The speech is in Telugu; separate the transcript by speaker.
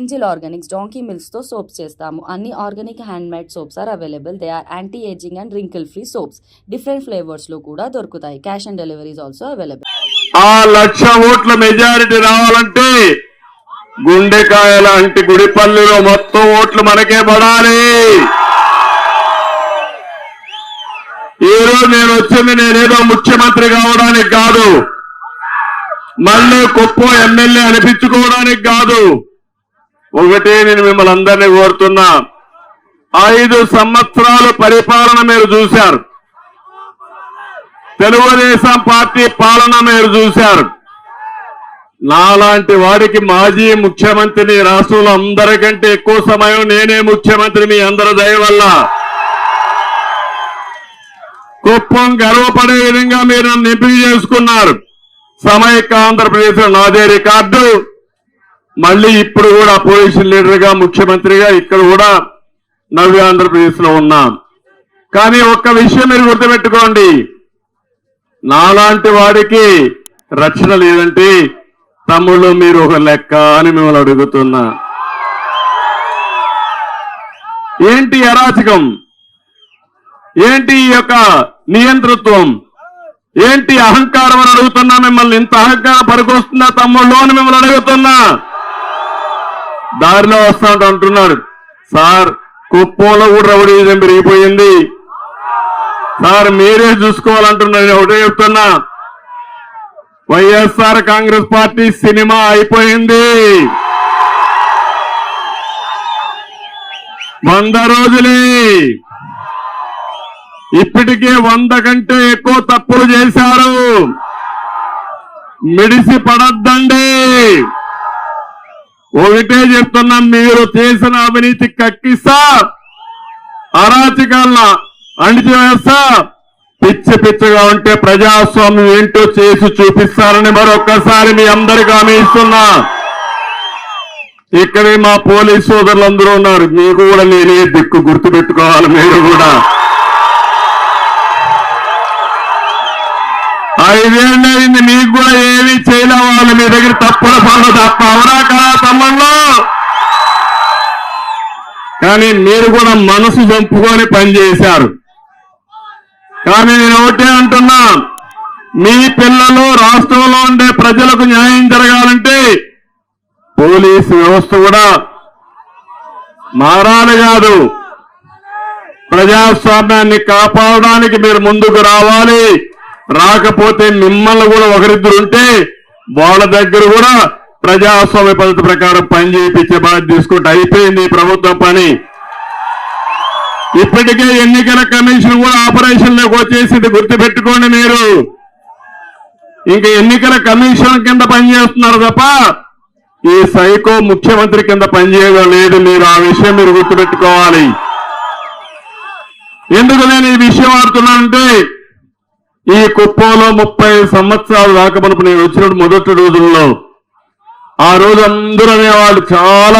Speaker 1: ఏంజిల్ ఆర్గానిక్స్ డాంకీ మిల్క్స్ తో సోప్స్ చేస్తాము. అన్ని organic hand made soaps are available. They are anti ageing and wrinkle free soaps. Different flavours లో కూడా దొరుకుతాయి. Cash on delivery is also available.
Speaker 2: ఆ 1,00,000 ఓట్ల మెజారిటీ రావాలంటే గుండెకాయ లాంటి గుడిపల్లిలో మొత్తం ఓట్లు మనకే పడాలి. ఈ రోజు నేను వచ్చింది నేనేదో ముఖ్యమంత్రి కావడానికి కాదు, మళ్ళీ కుప్పం ఎమ్మెల్యే అనిపించుకోవడానికి కాదు. ఒకటే నేను మిమ్మల్ని అందరినీ కోరుతున్నా, 5 సంవత్సరాల పరిపాలన మీరు చూశారు, తెలుగుదేశం పార్టీ పాలన మీరు చూశారు. నాలాంటి వాడికి మాజీ ముఖ్యమంత్రిని రాష్ట్రంలో అందరికంటే ఎక్కువ సమయం నేనే ముఖ్యమంత్రి మీ అందరి దయ వల్ల. కుప్పం గర్వపడే విధంగా మీరు నన్ను ఎంపిక చేసుకున్నారు. సమైక్య ఆంధ్రప్రదేశ్ నాదే రికార్డు. మళ్ళీ ఇప్పుడు కూడా అపోజిషన్ లీడర్ గా ముఖ్యమంత్రిగా ఇక్కడ కూడా నవ్య ఆంధ్రప్రదేశ్ లో ఉన్నాం. కానీ ఒక్క విషయం మీరు గుర్తుపెట్టుకోండి, నాలాంటి వాడికి రక్షణ లేదంటే తమ్ముళ్ళు మీరు ఒక లెక్క అని మిమ్మల్ని అడుగుతున్నా. ఏంటి అరాచకం, ఏంటి ఈ యొక్క నియంతృత్వం, ఏంటి అహంకారం అని అడుగుతున్నా. మిమ్మల్ని ఇంత అహంకారం పనికొస్తుందా తమ్ముళ్ళు అని మిమ్మల్ని అడుగుతున్నా. దారిలో వస్తా అంటున్నారు, సార్ కుప్పంలో కూడా రౌడీజం పెరిగిపోయింది సార్, మీరే చూసుకోవాలంటున్నారు. నేను ఒకటే చెప్తున్నా, వైఎస్ఆర్ కాంగ్రెస్ పార్టీ సినిమా అయిపోయింది. 100 రోజులే. ఇప్పటికే 100 కంటే ఎక్కువ తప్పులు చేశారు. మిడిసి పడద్దండి. ఒకటే చెప్తున్నాం, మీరు చేసిన అవినీతి కక్కిస్తా, అరాచకాలను అణిచివేస్తా, పిచ్చి పిచ్చిగా ఉంటే ప్రజాస్వామ్యం ఏంటో చేసి చూపిస్తారని మరొక్కసారి మీ అందరికీ హామీ ఇస్తున్నా. ఇక్కడే మా పోలీసు సోదరులందరూ ఉన్నారు, మీకు కూడా నేనే దిక్కు గుర్తుపెట్టుకోవాలి. మీరు కూడా 5 ఏళ్ళైంది, మీకు కూడా ఏమీ చేయలే. వాళ్ళు మీ దగ్గర తప్పుల పనులు తప్ప అవరా కదా తమ్ముళ్ళు. కానీ మీరు కూడా మనసు చంపుకొని పనిచేశారు. కానీ నేను ఒకటే అంటున్నా, మీ పిల్లలు రాష్ట్రంలో ఉండే ప్రజలకు న్యాయం జరగాలంటే పోలీసు వ్యవస్థ కూడా మారాలి కాదు, ప్రజాస్వామ్యాన్ని కాపాడడానికి మీరు ముందుకు రావాలి. రాకపోతే మిమ్మల్ని కూడా ఒకరిద్దరు ఉంటే వాళ్ళ దగ్గర కూడా ప్రజాస్వామ్య పద్ధతి ప్రకారం పని చేయించే బాధ్యత తీసుకుంటే అయిపోయింది ప్రభుత్వం పని. ఇప్పటికే ఎన్నికల కమిషన్ కూడా ఆపరేషన్లోకి వచ్చేసింది, గుర్తుపెట్టుకోండి. మీరు ఇంక ఎన్నికల కమిషన్ కింద పనిచేస్తున్నారు తప్ప ఈ సైకో ముఖ్యమంత్రి కింద పనిచేయడం లేదు. మీరు ఆ విషయం మీరు గుర్తుపెట్టుకోవాలి. ఎందుకు నేను ఈ విషయం ఆడుతున్నానంటే, ఈ కుప్పంలో 30 సంవత్సరాలు రాకమునుపు నేను వచ్చినప్పుడు మొదటి రోజుల్లో ఆ రోజు అందరూ అనేవాళ్ళు చాలా